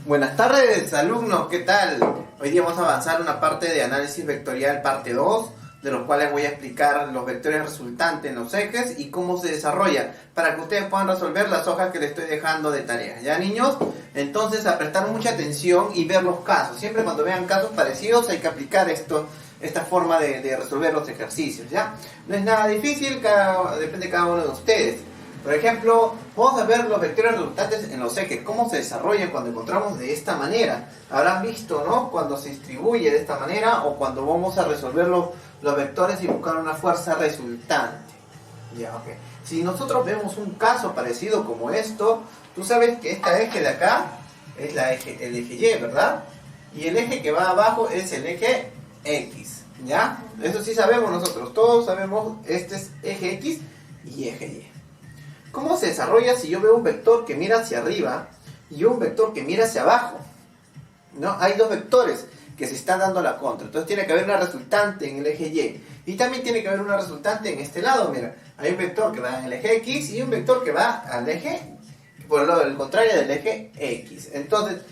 Buenas tardes, alumnos, ¿qué tal? Hoy día vamos a avanzar una parte de análisis vectorial parte 2, de los cuales voy a explicar los vectores resultantes en los ejes y cómo se desarrolla, para que ustedes puedan resolver las hojas que les estoy dejando de tareas. ¿Ya, niños? Entonces, a prestar mucha atención y ver los casos. Siempre cuando vean casos parecidos hay que aplicar esta forma de resolver los ejercicios, ¿ya? No es nada difícil, depende de cada uno de ustedes. Por ejemplo, vamos a ver los vectores resultantes en los ejes, cómo se desarrollan cuando encontramos de esta manera. Habrán visto, ¿no? Cuando se distribuye de esta manera o cuando vamos a resolver los vectores y buscar una fuerza resultante. Ya, ok. Si nosotros vemos un caso parecido como esto, tú sabes que este eje de acá es el eje Y, ¿verdad? Y el eje que va abajo es el eje X, ¿ya? Eso sí sabemos nosotros, todos sabemos, este es eje X y eje Y. ¿Cómo se desarrolla si yo veo un vector que mira hacia arriba y un vector que mira hacia abajo? ¿No? Hay dos vectores que se están dando la contra. Entonces tiene que haber una resultante en el eje Y. Y también tiene que haber una resultante en este lado. Mira, hay un vector que va en el eje X y un vector que va al eje, por el contrario del eje X. Entonces,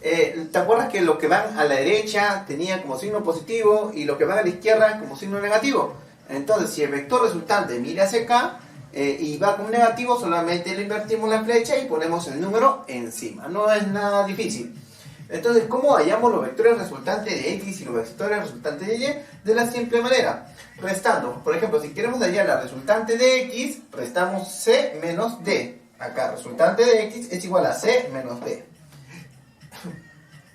¿te acuerdas que lo que van a la derecha tenía como signo positivo y lo que van a la izquierda como signo negativo? Entonces, si el vector resultante mira hacia acá, y va con negativo, solamente le invertimos la flecha y ponemos el número encima. No es nada difícil. Entonces, ¿cómo hallamos los vectores resultantes de X y los vectores resultantes de Y? De la simple manera, restando. Por ejemplo, si queremos hallar la resultante de X, restamos C menos D. Acá, resultante de X es igual a C menos D.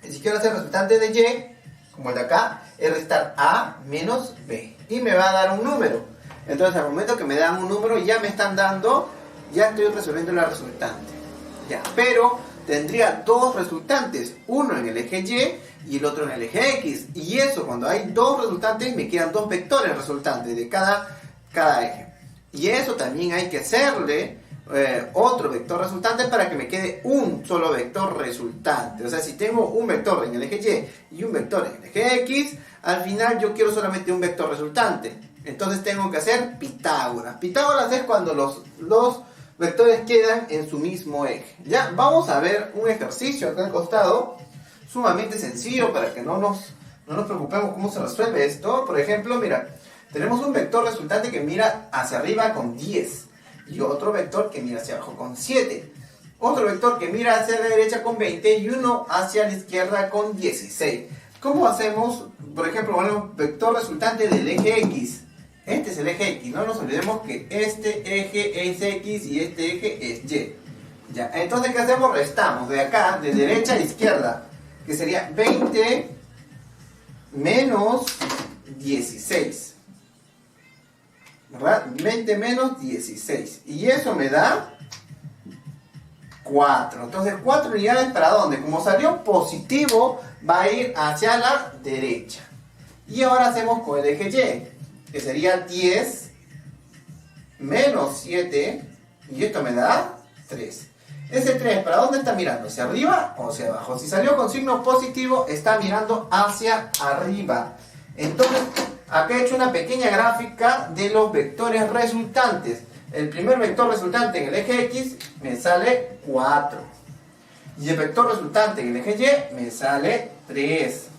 Y si quiero hacer resultante de Y, como el de acá, es restar A menos B. Y me va a dar un número. Entonces, al momento que me dan un número, ya me están dando, ya estoy resolviendo la resultante. Ya, pero tendría dos resultantes, uno en el eje Y el otro en el eje X. Y eso, cuando hay dos resultantes, me quedan dos vectores resultantes de cada eje. Y eso también hay que hacerle otro vector resultante para que me quede un solo vector resultante. O sea, si tengo un vector en el eje Y y un vector en el eje X, al final yo quiero solamente un vector resultante. Entonces tengo que hacer Pitágoras. Pitágoras es cuando los vectores quedan en su mismo eje. Ya, vamos a ver un ejercicio acá al costado, sumamente sencillo para que no nos preocupemos cómo se resuelve esto. Por ejemplo, mira, tenemos un vector resultante que mira hacia arriba con 10 y otro vector que mira hacia abajo con 7. Otro vector que mira hacia la derecha con 20 y uno hacia la izquierda con 16. ¿Cómo hacemos? Por ejemplo, un vector resultante del eje X. Este es el eje X, no nos olvidemos que este eje es X y este eje es Y. Ya, entonces, ¿qué hacemos? Restamos de acá, de derecha a izquierda, que sería 20 menos 16. ¿Verdad? 20 menos 16. Y eso me da 4. Entonces, 4 unidades, ¿para dónde? Como salió positivo, va a ir hacia la derecha. Y ahora hacemos con el eje Y, que sería 10 menos 7, y esto me da 3. Ese 3, ¿para dónde está mirando? ¿Hacia arriba o hacia abajo? Si salió con signo positivo, está mirando hacia arriba. Entonces, acá he hecho una pequeña gráfica de los vectores resultantes. El primer vector resultante en el eje X me sale 4. Y el vector resultante en el eje Y me sale 3.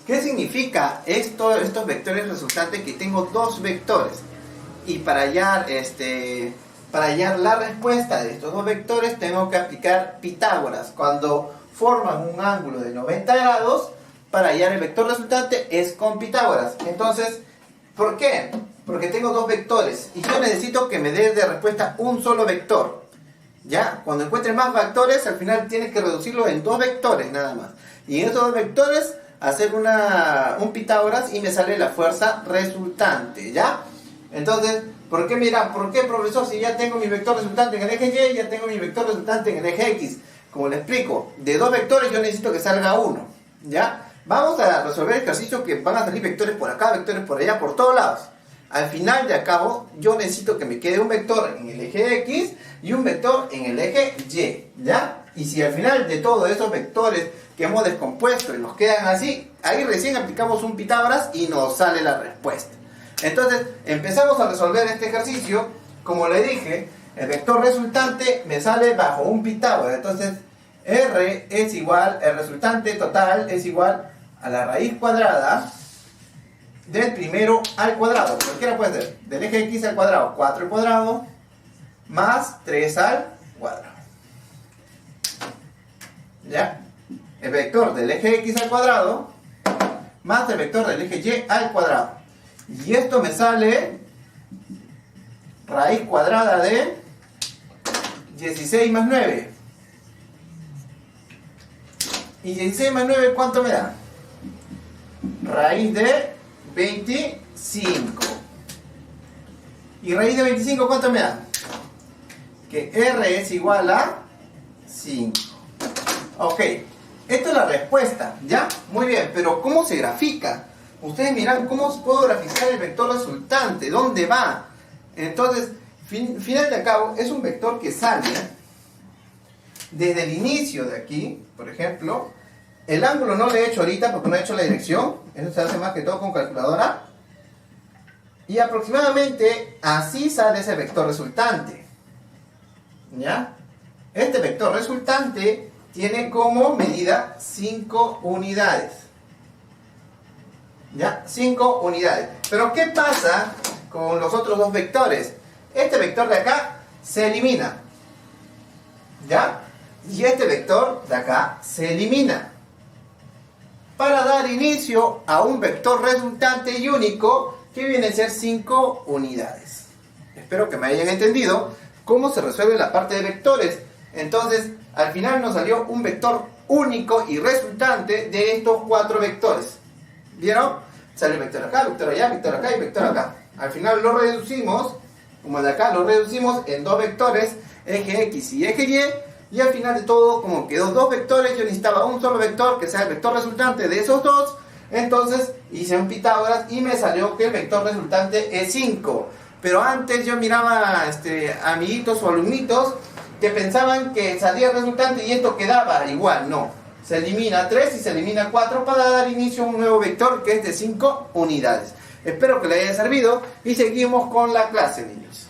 ¿Qué significa estos vectores resultantes? Que tengo dos vectores. Y para hallar la respuesta de estos dos vectores tengo que aplicar Pitágoras. Cuando forman un ángulo de 90 grados, para hallar el vector resultante es con Pitágoras. Entonces, ¿por qué? Porque tengo dos vectores y yo necesito que me dé de respuesta un solo vector. ¿Ya? Cuando encuentres más vectores, al final tienes que reducirlo en dos vectores nada más. Y en esos dos vectores hacer un Pitágoras y me sale la fuerza resultante, ¿ya? Entonces, ¿por qué, profesor? Si ya tengo mi vector resultante en el eje Y, ya tengo mi vector resultante en el eje X. Como le explico, de dos vectores yo necesito que salga uno, ¿ya? Vamos a resolver ejercicios que van a salir vectores por acá, vectores por allá, por todos lados. Al final de cabo, yo necesito que me quede un vector en el eje X y un vector en el eje Y, ¿ya? Y si al final de todos esos vectores que hemos descompuesto y nos quedan así, ahí recién aplicamos un Pitágoras y nos sale la respuesta. Entonces, empezamos a resolver este ejercicio. Como le dije, el vector resultante me sale bajo un Pitágoras. Entonces, R es igual, el resultante total es igual a la raíz cuadrada del primero al cuadrado. Cualquiera puede ser. Del eje X al cuadrado, 4 al cuadrado, más 3 al cuadrado. ¿Ya? El vector del eje X al cuadrado, más el vector del eje Y al cuadrado. Y esto me sale raíz cuadrada de 16 más 9. ¿Y 16 más 9 cuánto me da? Raíz de 25. ¿Y raíz de 25 cuánto me da? Que R es igual a 5. Ok, esta es la respuesta, ¿ya? Muy bien, pero ¿cómo se grafica? Ustedes miran cómo puedo graficar el vector resultante, ¿dónde va? Entonces, final de cabo, es un vector que sale desde el inicio de aquí, por ejemplo. El ángulo no lo he hecho ahorita porque no he hecho la dirección, eso se hace más que todo con calculadora. Y aproximadamente así sale ese vector resultante, ¿ya? Este vector resultante tiene como medida 5 unidades. ¿Ya? 5 unidades. Pero ¿qué pasa con los otros dos vectores? Este vector de acá se elimina. ¿Ya? Y este vector de acá se elimina. Para dar inicio a un vector resultante y único que viene a ser 5 unidades. Espero que me hayan entendido cómo se resuelve la parte de vectores. Entonces, al final nos salió un vector único y resultante de estos 4 vectores. ¿Vieron? Sale el vector acá, vector allá, vector acá y vector acá. Al final lo reducimos, como de acá, lo reducimos en 2 vectores, eje X y eje Y. Y al final de todo, como quedó 2 vectores, yo necesitaba un solo vector que sea el vector resultante de esos 2. Entonces hice un Pitágoras y me salió que el vector resultante es 5. Pero antes yo miraba amiguitos o alumnitos que pensaban que salía el resultante y esto quedaba igual. No, se elimina 3 y se elimina 4 para dar inicio a un nuevo vector que es de 5 unidades. Espero que les haya servido y seguimos con la clase, niños.